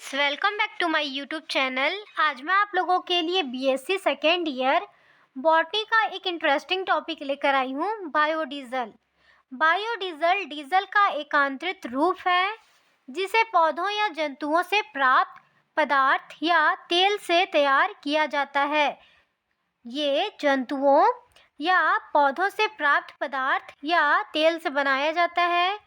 Friends, welcome back to my YouTube channel. आज मैं आप लोगों के लिए बीएससी सेकेंड ईयर बॉटनी का एक इंटरेस्टिंग टॉपिक लेकर आई हूँ, बायोडीजल। बायोडीजल डीजल का एकांतरित रूप है जिसे पौधों या जंतुओं से प्राप्त पदार्थ या तेल से तैयार किया जाता है। ये जंतुओं या पौधों से प्राप्त पदार्थ या तेल से बनाया जाता है।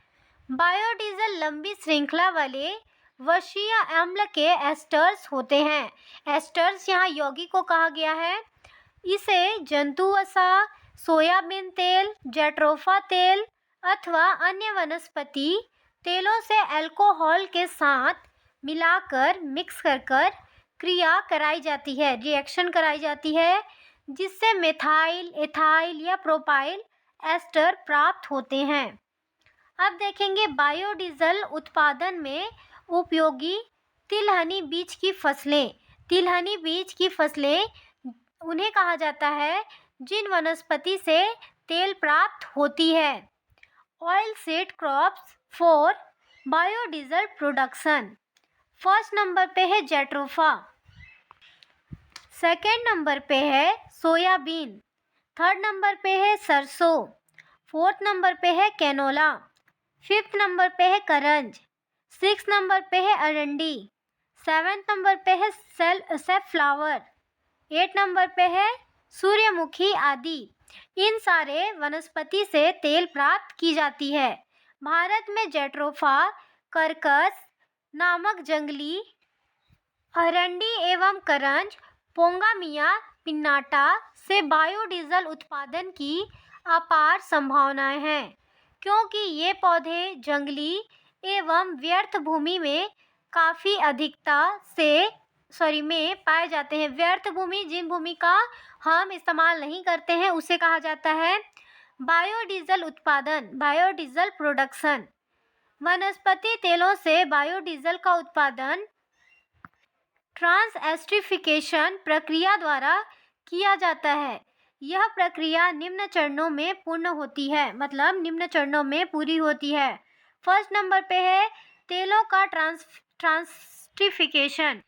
बायोडीजल लंबी श्रृंखला वाले वशीय अम्ल के एस्टर्स होते हैं। एस्टर्स यहाँ यौगिक को कहा गया है। इसे जंतु वसा, सोयाबीन तेल, जेट्रोफा तेल अथवा अन्य वनस्पति तेलों से अल्कोहल के साथ मिलाकर मिक्स कर क्रिया कराई जाती है, रिएक्शन कराई जाती है, जिससे मेथाइल, एथाइल या प्रोपाइल एस्टर प्राप्त होते हैं। अब देखेंगे बायोडीजल उत्पादन में उपयोगी तिलहनी बीज की फसलें। तिलहनी बीज की फसलें उन्हें कहा जाता है जिन वनस्पति से तेल प्राप्त होती है। Oil seed crops for biodiesel production. First number पे है जेट्रोफा, सेकेंड नंबर पे है सोयाबीन, थर्ड नंबर पे है सरसों, फोर्थ नंबर पे है कैनोला, फिफ्थ नंबर पे है करंज, सिक्स नंबर पे है अरंडी, सेवेंथ नंबर पे है सेफ्लावर, एट नंबर पे है सूर्यमुखी आदि। इन सारे वनस्पति से तेल प्राप्त की जाती है। भारत में जेट्रोफा, करकस नामक जंगली अरंडी एवं करंज, पोंगामिया पिन्नाटा से बायोडीजल उत्पादन की अपार संभावनाएं हैं, क्योंकि ये पौधे जंगली एवं व्यर्थ भूमि में काफ़ी अधिकता में पाए जाते हैं। व्यर्थ भूमि, जिन भूमि का हम इस्तेमाल नहीं करते हैं, उसे कहा जाता है बायोडीजल उत्पादन, बायोडीजल प्रोडक्शन। वनस्पति तेलों से बायोडीजल का उत्पादन ट्रांसएस्ट्रिफिकेशन प्रक्रिया द्वारा किया जाता है। यह प्रक्रिया निम्न चरणों में पूर्ण होती है, मतलब निम्न चरणों में पूरी होती है। फर्स्ट नंबर पे है तेलों का ट्रांसएस्ट्रिफिकेशन,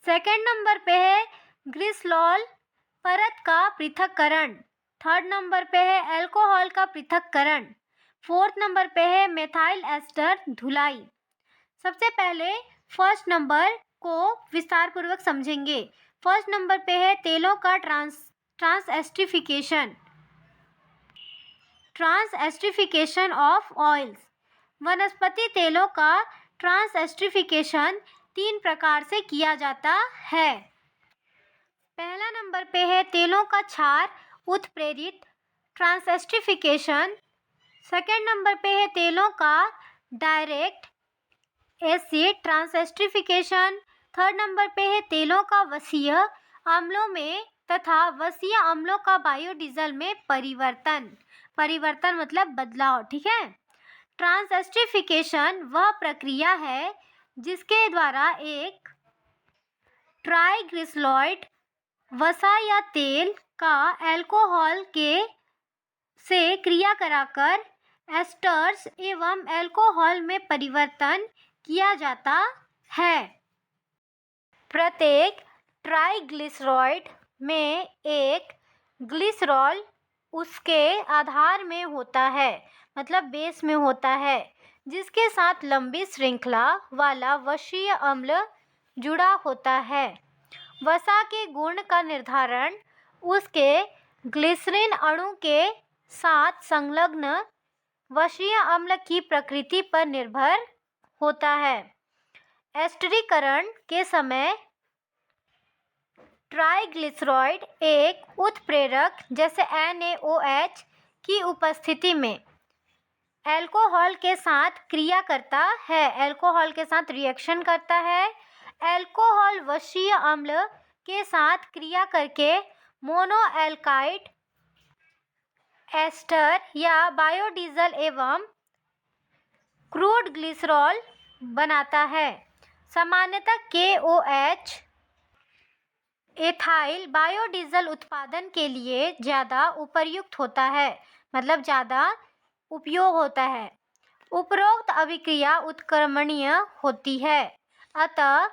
सेकेंड नंबर पे है ग्लिसरॉल परत का पृथक्करण, थर्ड नंबर पे है अल्कोहल का पृथक्करण, फोर्थ नंबर पे है मेथाइल एस्टर धुलाई। सबसे पहले फर्स्ट नंबर को विस्तार पूर्वक समझेंगे। फर्स्ट नंबर पे है तेलों का ट्रांसएस्ट्रिफिकेशन, ट्रांसएस्ट्रिफिकेशन ऑफ ऑयल्स। वनस्पति तेलों का ट्रांसएस्ट्रिफिकेशन 3 प्रकार से किया जाता है। पहला नंबर पे है तेलों का क्षार उत्प्रेरित ट्रांसएस्ट्रिफिकेशन, सेकेंड नंबर पे है तेलों का डायरेक्ट एसिड ट्रांसएस्ट्रिफिकेशन, थर्ड नंबर पे है तेलों का वसीय अम्लों में तथा वसीय अम्लों का बायोडीजल में परिवर्तन। परिवर्तन मतलब बदलाव, ठीक है। ट्रांसएस्ट्रिफिकेशन वह प्रक्रिया है जिसके द्वारा एक ट्राइग्लिसराइड वसा या तेल का अल्कोहल से क्रिया कराकर एस्टर्स एवं अल्कोहल में परिवर्तन किया जाता है। प्रत्येक ट्राइग्लिसराइड में एक ग्लिसरॉल उसके आधार में होता है, मतलब बेस में होता है, जिसके साथ लंबी श्रृंखला वाला वशीय अम्ल जुड़ा होता है। वसा के गुण का निर्धारण उसके ग्लिसरीन अणु के साथ संलग्न वशीय अम्ल की प्रकृति पर निर्भर होता है। एस्टरीकरण के समय ट्राइग्लिसराइड एक उत्प्रेरक जैसे NaOH की उपस्थिति में अल्कोहल के साथ क्रिया करता है, अल्कोहल के साथ रिएक्शन करता है। अल्कोहल वशीय अम्ल के साथ क्रिया करके मोनोएल्काइड एस्टर या बायोडीजल एवं क्रूड ग्लिसरॉल बनाता है। सामान्यतः KOH एथाइल बायोडीजल उत्पादन के लिए ज़्यादा उपयुक्त होता है, मतलब ज़्यादा उपयोग होता है। उपरोक्त अभिक्रिया उत्क्रमणीय होती है। अतः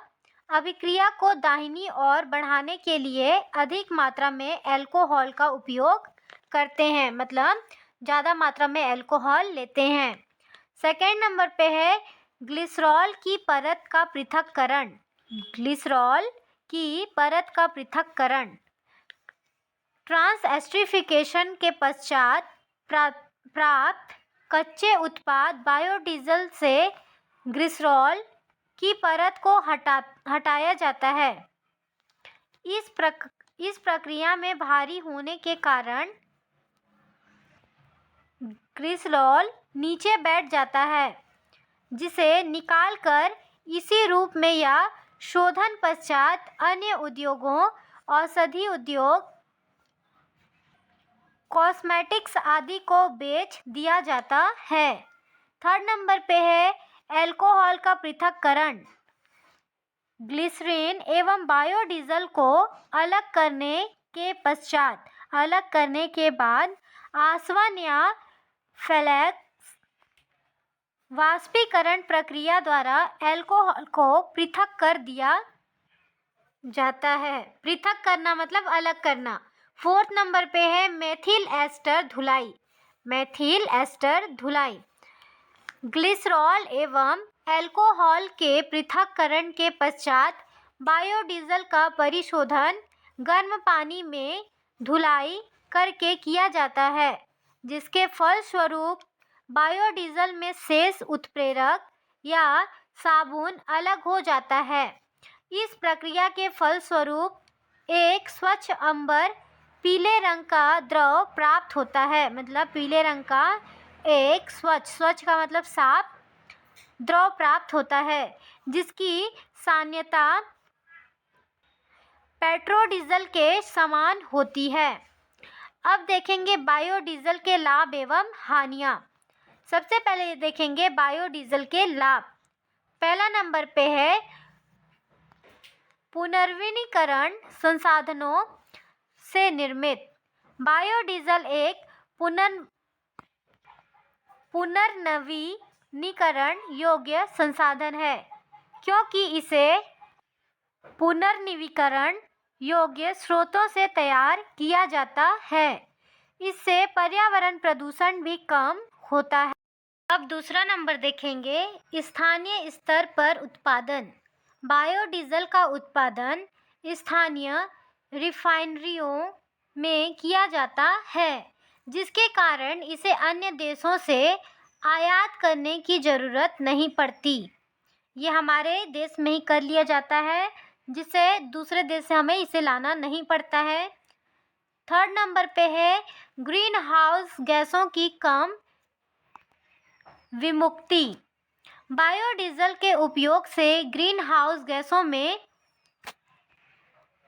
अभिक्रिया को दाहिनी ओर बढ़ाने के लिए अधिक मात्रा में अल्कोहल का उपयोग करते हैं, मतलब ज़्यादा मात्रा में अल्कोहल लेते हैं। सेकेंड नंबर पे है ग्लिसरॉल की परत का पृथक्करण। ग्लिसरॉल की परत का पृथक्करण ट्रांसएस्टरिफिकेशन के पश्चात प्राप्त कच्चे उत्पाद बायोडीजल से ग्लिसरॉल की परत को हटाया जाता है। इस प्रक्रिया में भारी होने के कारण ग्लिसरॉल नीचे बैठ जाता है, जिसे निकालकर इसी रूप में या शोधन पश्चात अन्य उद्योगों, औषधि उद्योग, कॉस्मेटिक्स आदि को बेच दिया जाता है। थर्ड नंबर पे है अल्कोहल का पृथक्करण। ग्लिसरीन एवं बायोडीजल को अलग करने के बाद आसवन या फ्लेक्स वाष्पीकरण प्रक्रिया द्वारा अल्कोहल को पृथक कर दिया जाता है। पृथक करना मतलब अलग करना। फोर्थ नंबर पे है मेथिल एस्टर धुलाई। मेथिल एस्टर धुलाई ग्लिसरॉल एवं अल्कोहल के पृथक्करण के पश्चात बायोडीजल का परिशोधन गर्म पानी में धुलाई करके किया जाता है, जिसके फलस्वरूप बायोडीजल में शेष उत्प्रेरक या साबुन अलग हो जाता है। इस प्रक्रिया के फलस्वरूप एक स्वच्छ अंबर पीले रंग का द्रव प्राप्त होता है, मतलब पीले रंग का एक स्वच्छ का मतलब साफ द्रव प्राप्त होता है, जिसकी साम्यता पेट्रोडीजल के समान होती है। अब देखेंगे बायोडीजल के लाभ एवं हानियां। सबसे पहले देखेंगे बायोडीजल के लाभ। पहला नंबर पे है पुनर्नवीनीकरण संसाधनों से निर्मित। बायोडीजल एक पुनर्नवीनीकरण योग्य संसाधन है, क्योंकि इसे पुनर्नवीनीकरण योग्य स्रोतों से तैयार किया जाता है। इससे पर्यावरण प्रदूषण भी कम होता है। अब दूसरा नंबर देखेंगे स्थानीय स्तर पर उत्पादन। बायोडीजल का उत्पादन स्थानीय रिफाइनरियों में किया जाता है, जिसके कारण इसे अन्य देशों से आयात करने की ज़रूरत नहीं पड़ती। ये हमारे देश में ही कर लिया जाता है, जिससे दूसरे देश से हमें इसे लाना नहीं पड़ता है। थर्ड नंबर पे है ग्रीन हाउस गैसों की कम विमुक्ति। बायोडीजल के उपयोग से ग्रीन हाउस गैसों में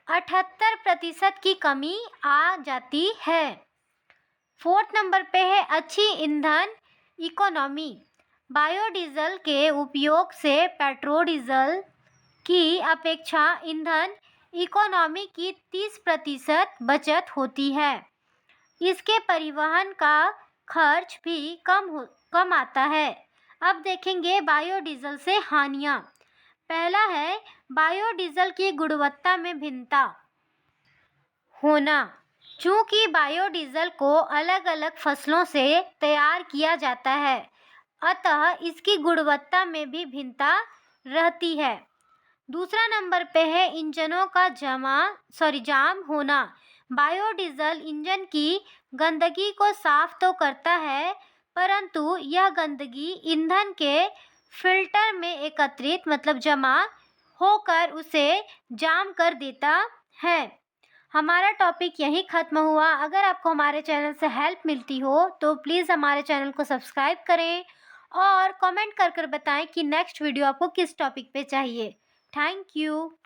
78% की कमी आ जाती है। फोर्थ नंबर पे है अच्छी ईंधन इकोनॉमी। बायोडीजल के उपयोग से पेट्रोडीजल की अपेक्षा ईंधन इकोनॉमी की 30% बचत होती है। इसके परिवहन का खर्च भी कम आता है। अब देखेंगे बायोडीजल से हानियां। पहला है बायोडीजल की गुणवत्ता में भिन्नता होना। चूँकि बायोडीजल को अलग अलग फसलों से तैयार किया जाता है, अतः इसकी गुणवत्ता में भी भिन्नता रहती है। दूसरा नंबर पे है इंजनों का जाम होना। बायोडीजल इंजन की गंदगी को साफ तो करता है, परंतु यह गंदगी ईंधन के फिल्टर में एकत्रित मतलब जमा होकर उसे जाम कर देता है। हमारा टॉपिक यहीं ख़त्म हुआ। अगर आपको हमारे चैनल से हेल्प मिलती हो तो प्लीज़ हमारे चैनल को सब्सक्राइब करें और कमेंट कर बताएं कि नेक्स्ट वीडियो आपको किस टॉपिक पे चाहिए। Thank you.